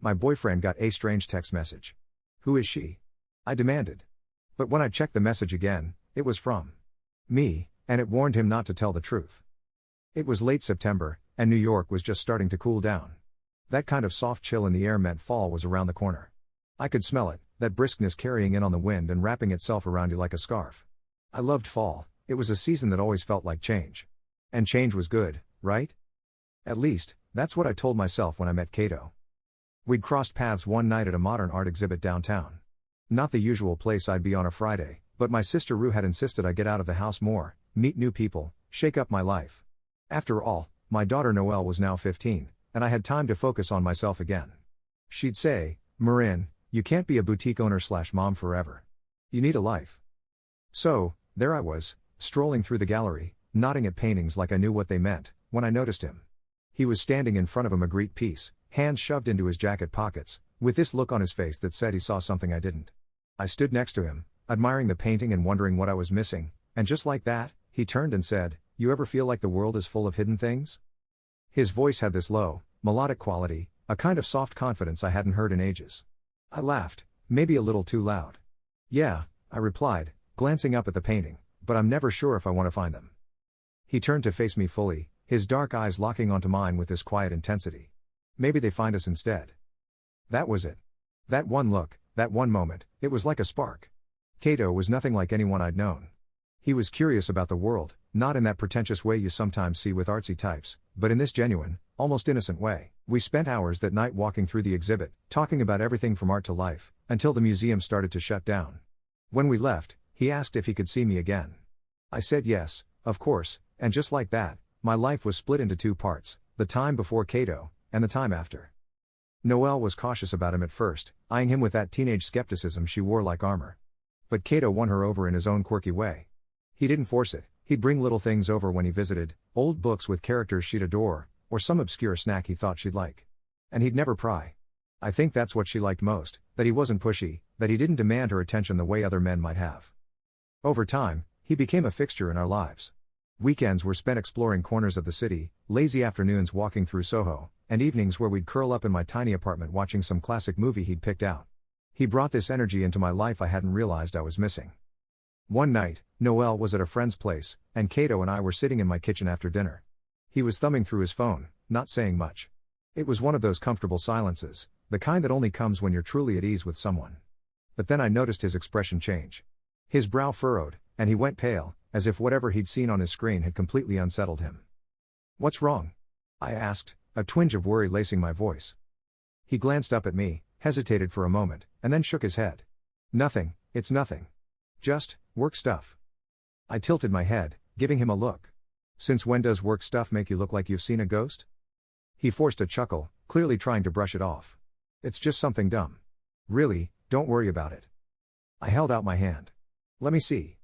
My boyfriend got a strange text message. Who is she? I demanded. But when I checked the message again, it was from me, and it warned him not to tell the truth. It was late September, and New York was just starting to cool down. That kind of soft chill in the air meant fall was around the corner. I could smell it, that briskness carrying in on the wind and wrapping itself around you like a scarf. I loved fall. It was a season that always felt like change. And change was good, right? At least, that's what I told myself when I met Cato. We'd crossed paths one night at a modern art exhibit downtown. Not the usual place I'd be on a Friday, but my sister Rue had insisted I get out of the house more, meet new people, shake up my life. After all, my daughter Noelle was now 15, and I had time to focus on myself again. She'd say, "Marin, you can't be a boutique owner/mom forever. You need a life." So, there I was, strolling through the gallery, nodding at paintings like I knew what they meant, when I noticed him. He was standing in front of a Magritte piece, hands shoved into his jacket pockets, with this look on his face that said he saw something I didn't. I stood next to him, admiring the painting and wondering what I was missing, and just like that, he turned and said, "You ever feel like the world is full of hidden things?" His voice had this low, melodic quality, a kind of soft confidence I hadn't heard in ages. I laughed, maybe a little too loud. "Yeah," I replied, glancing up at the painting, "but I'm never sure if I want to find them." He turned to face me fully, his dark eyes locking onto mine with this quiet intensity. "Maybe they find us instead." That was it. That one look, that one moment, it was like a spark. Cato was nothing like anyone I'd known. He was curious about the world, not in that pretentious way you sometimes see with artsy types, but in this genuine, almost innocent way. We spent hours that night walking through the exhibit, talking about everything from art to life, until the museum started to shut down. When we left, he asked if he could see me again. I said yes, of course, and just like that, my life was split into two parts, the time before Cato, and the time after. Noelle was cautious about him at first, eyeing him with that teenage skepticism she wore like armor. But Cato won her over in his own quirky way. He didn't force it, he'd bring little things over when he visited, old books with characters she'd adore, or some obscure snack he thought she'd like. And he'd never pry. I think that's what she liked most, that he wasn't pushy, that he didn't demand her attention the way other men might have. Over time, he became a fixture in our lives. Weekends were spent exploring corners of the city, lazy afternoons walking through Soho, and evenings where we'd curl up in my tiny apartment watching some classic movie he'd picked out. He brought this energy into my life I hadn't realized I was missing. One night, Noelle was at a friend's place, and Cato and I were sitting in my kitchen after dinner. He was thumbing through his phone, not saying much. It was one of those comfortable silences, the kind that only comes when you're truly at ease with someone. But then I noticed his expression change. His brow furrowed, and he went pale, as if whatever he'd seen on his screen had completely unsettled him. "What's wrong?" I asked, a twinge of worry lacing my voice. He glanced up at me, hesitated for a moment, and then shook his head. "Nothing, it's nothing. Just, work stuff." I tilted my head, giving him a look. "Since when does work stuff make you look like you've seen a ghost?" He forced a chuckle, clearly trying to brush it off. "It's just something dumb. Really, don't worry about it." I held out my hand. "Let me see."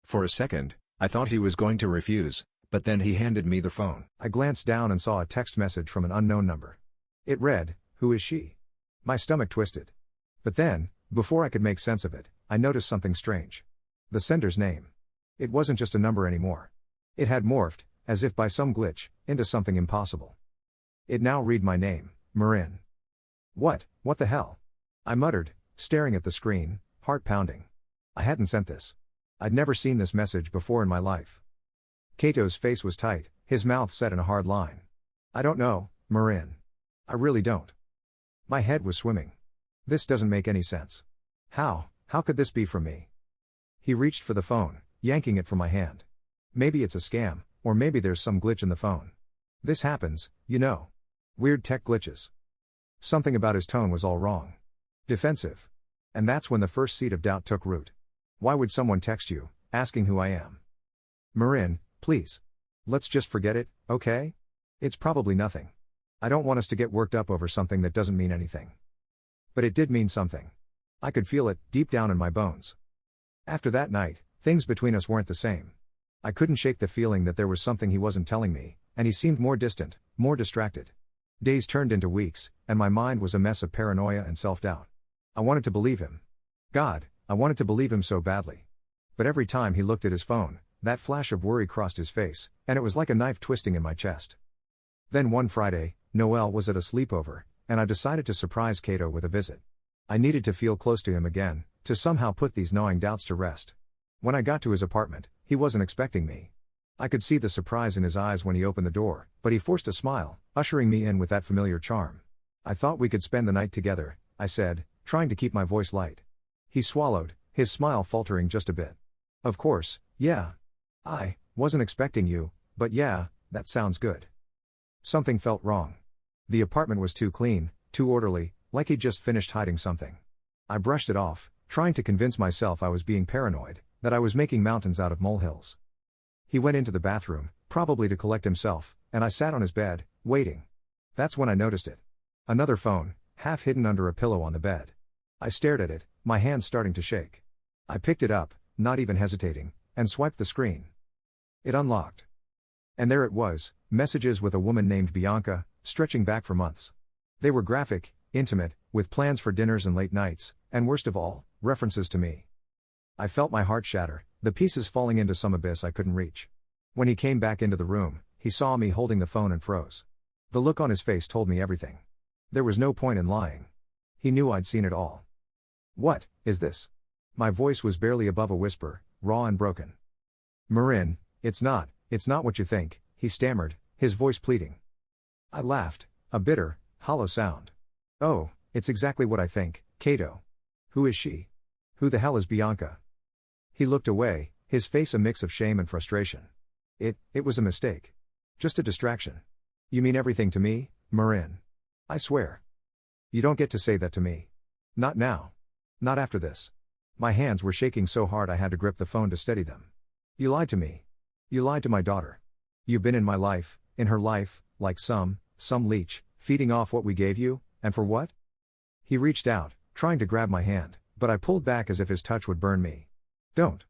For a second, I thought he was going to refuse, but then he handed me the phone. I glanced down and saw a text message from an unknown number. It read, "Who is she?" My stomach twisted. But then, before I could make sense of it, I noticed something strange. The sender's name. It wasn't just a number anymore. It had morphed, as if by some glitch, into something impossible. It now read my name, Marin. What the hell? I muttered, staring at the screen, heart pounding. I hadn't sent this. I'd never seen this message before in my life. Cato's face was tight, his mouth set in a hard line. "I don't know, Marin. I really don't." My head was swimming. This doesn't make any sense. How could this be from me? He reached for the phone, yanking it from my hand. Maybe it's a scam, or maybe there's some glitch in the phone. This happens, you know. Weird tech glitches. Something about his tone was all wrong. Defensive. And that's when the first seed of doubt took root. Why would someone text you, asking who I am? "Marin, please. Let's just forget it, okay? It's probably nothing. I don't want us to get worked up over something that doesn't mean anything." But it did mean something. I could feel it, deep down in my bones. After that night, things between us weren't the same. I couldn't shake the feeling that there was something he wasn't telling me, and he seemed more distant, more distracted. Days turned into weeks, and my mind was a mess of paranoia and self-doubt. I wanted to believe him. God, I wanted to believe him so badly. But every time he looked at his phone, that flash of worry crossed his face, and it was like a knife twisting in my chest. Then one Friday, Noelle was at a sleepover, and I decided to surprise Cato with a visit. I needed to feel close to him again, to somehow put these gnawing doubts to rest. When I got to his apartment, he wasn't expecting me. I could see the surprise in his eyes when he opened the door, but he forced a smile, ushering me in with that familiar charm. "I thought we could spend the night together," I said, trying to keep my voice light. He swallowed, his smile faltering just a bit. "Of course, yeah. I wasn't expecting you, but yeah, that sounds good." Something felt wrong. The apartment was too clean, too orderly, like he'd just finished hiding something. I brushed it off, trying to convince myself I was being paranoid, that I was making mountains out of molehills. He went into the bathroom, probably to collect himself, and I sat on his bed, waiting. That's when I noticed it. Another phone, half hidden under a pillow on the bed. I stared at it, my hands starting to shake. I picked it up, not even hesitating, and swiped the screen. It unlocked. And there it was, messages with a woman named Bianca, stretching back for months. They were graphic, intimate, with plans for dinners and late nights, and worst of all, references to me. I felt my heart shatter, the pieces falling into some abyss I couldn't reach. When he came back into the room, he saw me holding the phone and froze. The look on his face told me everything. There was no point in lying. He knew I'd seen it all. "What is this?" My voice was barely above a whisper, raw and broken. "Marin, it's not what you think," he stammered, his voice pleading. I laughed, a bitter, hollow sound. "Oh, it's exactly what I think, Cato. Who is she? Who the hell is Bianca?" He looked away, his face a mix of shame and frustration. It was a mistake. Just a distraction." "You mean everything to me, Marin? I swear." "You don't get to say that to me. Not now. Not after this." My hands were shaking so hard I had to grip the phone to steady them. "You lied to me. You lied to my daughter. You've been in my life, in her life, like some leech, feeding off what we gave you, and for what?" He reached out, trying to grab my hand, but I pulled back as if his touch would burn me. Don't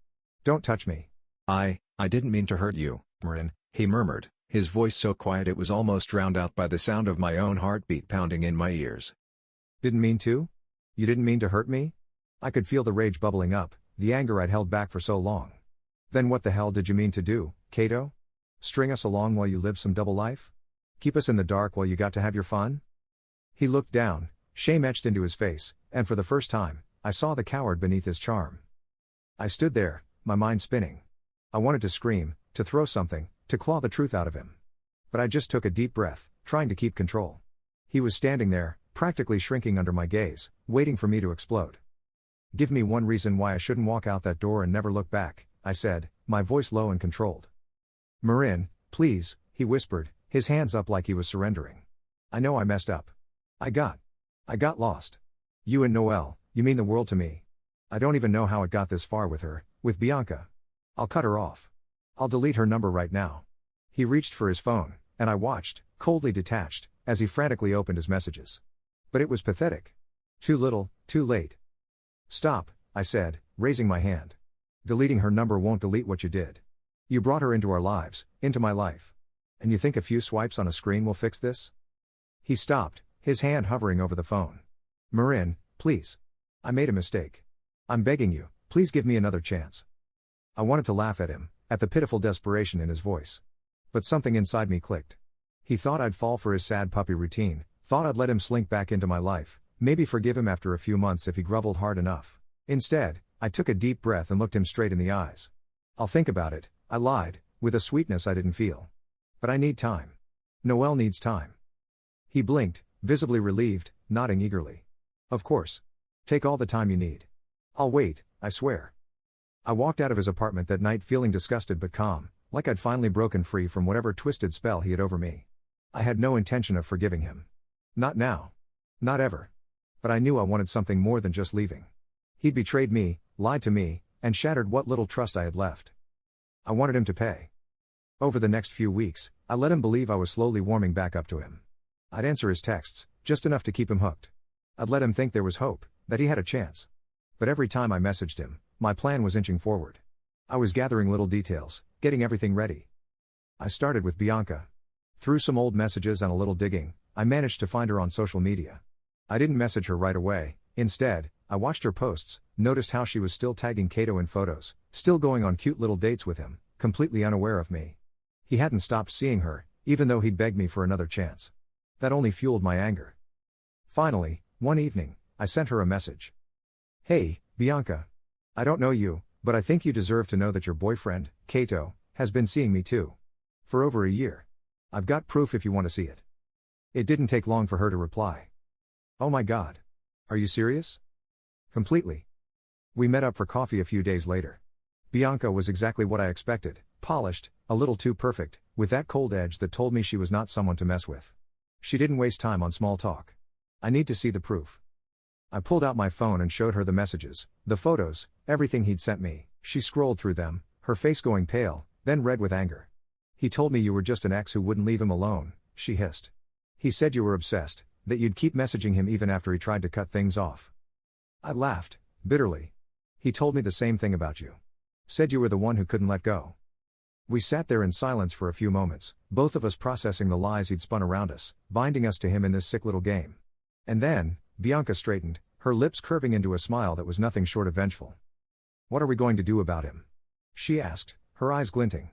touch me." I didn't mean to hurt you, Marin," he murmured, his voice so quiet it was almost drowned out by the sound of my own heartbeat pounding in my ears. "Didn't mean to? You didn't mean to hurt me?" I could feel the rage bubbling up, the anger I'd held back for so long. "Then what the hell did you mean to do, Cato? String us along while you lived some double life? Keep us in the dark while you got to have your fun?" He looked down, shame etched into his face, and for the first time, I saw the coward beneath his charm. I stood there, my mind spinning. I wanted to scream, to throw something, to claw the truth out of him. But I just took a deep breath, trying to keep control. He was standing there, practically shrinking under my gaze, waiting for me to explode. "Give me one reason why I shouldn't walk out that door and never look back," I said, my voice low and controlled. "Marin, please," he whispered, his hands up like he was surrendering. "I know I messed up. I got lost. You and Noelle, you mean the world to me. I don't even know how it got this far with her, with Bianca. I'll cut her off. I'll delete her number right now." He reached for his phone, and I watched, coldly detached, as he frantically opened his messages. But it was pathetic. Too little, too late. "Stop," I said, raising my hand. "Deleting her number won't delete what you did. You brought her into our lives, into my life. And you think a few swipes on a screen will fix this?" He stopped, his hand hovering over the phone. "Marin, please. I made a mistake. I'm begging you, please give me another chance." I wanted to laugh at him, at the pitiful desperation in his voice. But something inside me clicked. He thought I'd fall for his sad puppy routine, thought I'd let him slink back into my life, maybe forgive him after a few months if he groveled hard enough. Instead, I took a deep breath and looked him straight in the eyes. "I'll think about it," I lied, with a sweetness I didn't feel. "But I need time. Noelle needs time." He blinked, visibly relieved, nodding eagerly. "Of course. Take all the time you need. I'll wait, I swear." I walked out of his apartment that night feeling disgusted but calm, like I'd finally broken free from whatever twisted spell he had over me. I had no intention of forgiving him. Not now. Not ever. But I knew I wanted something more than just leaving. He'd betrayed me, lied to me, and shattered what little trust I had left. I wanted him to pay. Over the next few weeks, I let him believe I was slowly warming back up to him. I'd answer his texts, just enough to keep him hooked. I'd let him think there was hope, that he had a chance. But every time I messaged him, my plan was inching forward. I was gathering little details, getting everything ready. I started with Bianca. Through some old messages and a little digging, I managed to find her on social media. I didn't message her right away. Instead, I watched her posts, noticed how she was still tagging Cato in photos, still going on cute little dates with him, completely unaware of me. He hadn't stopped seeing her, even though he'd begged me for another chance. That only fueled my anger. Finally, one evening, I sent her a message. Hey, Bianca. I don't know you, but I think you deserve to know that your boyfriend, Kato, has been seeing me too. For over a year. I've got proof if you want to see it. It didn't take long for her to reply. Oh my god. Are you serious? Completely. We met up for coffee a few days later. Bianca was exactly what I expected, polished, a little too perfect, with that cold edge that told me she was not someone to mess with. She didn't waste time on small talk. I need to see the proof. I pulled out my phone and showed her the messages, the photos, everything he'd sent me. She scrolled through them, her face going pale, then red with anger. He told me you were just an ex who wouldn't leave him alone, she hissed. He said you were obsessed, that you'd keep messaging him even after he tried to cut things off. I laughed, bitterly. He told me the same thing about you. Said you were the one who couldn't let go. We sat there in silence for a few moments, both of us processing the lies he'd spun around us, binding us to him in this sick little game. And then, Bianca straightened, her lips curving into a smile that was nothing short of vengeful. What are we going to do about him? She asked, her eyes glinting.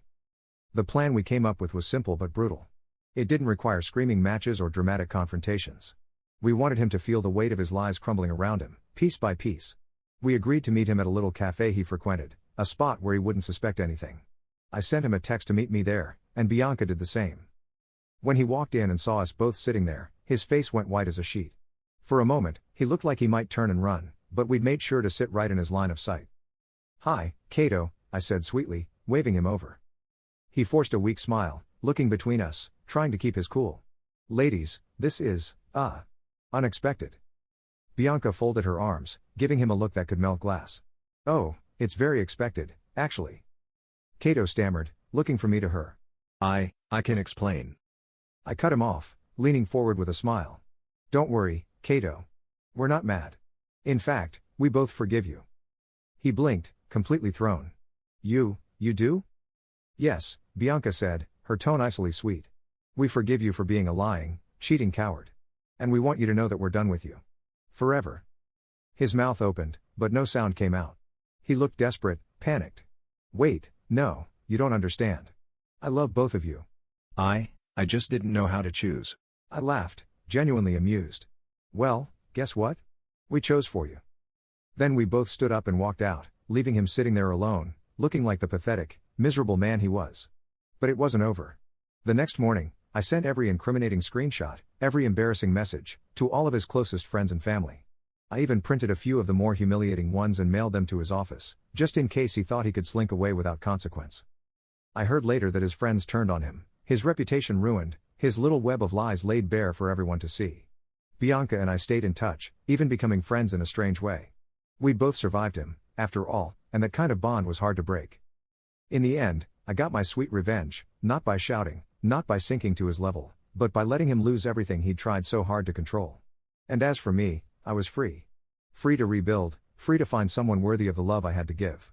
The plan we came up with was simple but brutal. It didn't require screaming matches or dramatic confrontations. We wanted him to feel the weight of his lies crumbling around him, piece by piece. We agreed to meet him at a little cafe he frequented, a spot where he wouldn't suspect anything. I sent him a text to meet me there, and Bianca did the same. When he walked in and saw us both sitting there, his face went white as a sheet. For a moment, he looked like he might turn and run, but we'd made sure to sit right in his line of sight. Hi, Kato, I said sweetly, waving him over. He forced a weak smile, looking between us, trying to keep his cool. Ladies, this is, unexpected. Bianca folded her arms, giving him a look that could melt glass. Oh, it's very expected, actually. Kato stammered, looking from me to her. I can explain. I cut him off, leaning forward with a smile. Don't worry, Kato. We're not mad. In fact, we both forgive you. He blinked, completely thrown. You do? Yes, Bianca said, her tone icily sweet. We forgive you for being a lying, cheating coward. And we want you to know that we're done with you. Forever. His mouth opened, but no sound came out. He looked desperate, panicked. Wait, no, you don't understand. I love both of you. I just didn't know how to choose. I laughed, genuinely amused. Well, guess what? We chose for you. Then we both stood up and walked out, leaving him sitting there alone, looking like the pathetic, miserable man he was. But it wasn't over. The next morning, I sent every incriminating screenshot, every embarrassing message, to all of his closest friends and family. I even printed a few of the more humiliating ones and mailed them to his office, just in case he thought he could slink away without consequence. I heard later that his friends turned on him, his reputation ruined, his little web of lies laid bare for everyone to see. Bianca and I stayed in touch, even becoming friends in a strange way. We'd both survived him, after all, and that kind of bond was hard to break. In the end, I got my sweet revenge, not by shouting, not by sinking to his level, but by letting him lose everything he'd tried so hard to control. And as for me, I was free. Free to rebuild, free to find someone worthy of the love I had to give.